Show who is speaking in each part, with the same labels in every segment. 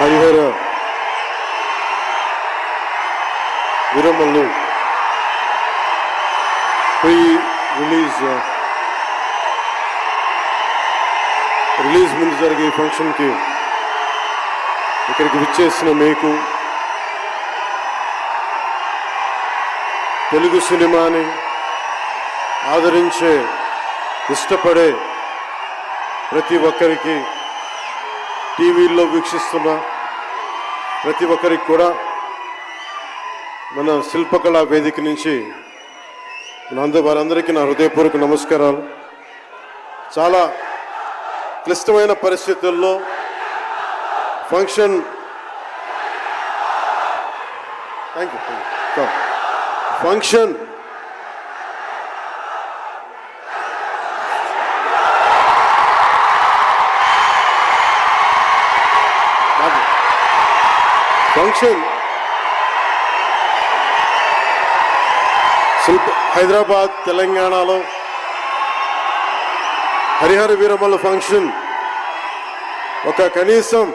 Speaker 1: Harihara Veeramallu pre release ముందు జరిగే ఈ ఫంక్షన్కి ఇక్కడికి విచ్చేసిన మీకు, తెలుగు సినిమాని ఆదరించే ఇష్టపడే ప్రతి ఒక్కరికి, టీవీల్లో వీక్షిస్తున్న ప్రతి ఒక్కరికి కూడా మన శిల్పకళా వేదిక నుంచి వారందరికీ నా హృదయపూర్వక నమస్కారాలు. చాలా క్లిష్టమైన పరిస్థితుల్లో ఫంక్షన్ ఫంక్షన్ హైదరాబాద్ తెలంగాణలో హరిహర వీరమల్లు ఫంక్షన్ ఒక కనీసం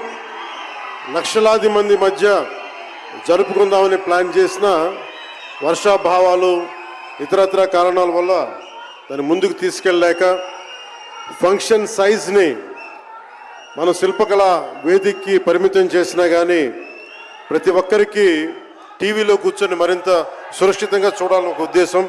Speaker 1: లక్షలాది మంది మధ్య జరుపుకుందామని ప్లాన్ చేసిన వర్షాభావాలు ఇతరత్ర కారణాల వల్ల దాన్ని ముందుకు తీసుకెళ్ళలేక ఫంక్షన్ సైజ్ని మన శిల్పకళ వేదికకి పరిమితం చేసినా కానీ ప్రతి ఒక్కరికి టీవీలో కూర్చొని మరింత సురక్షితంగా చూడాలని ఒక ఉద్దేశం.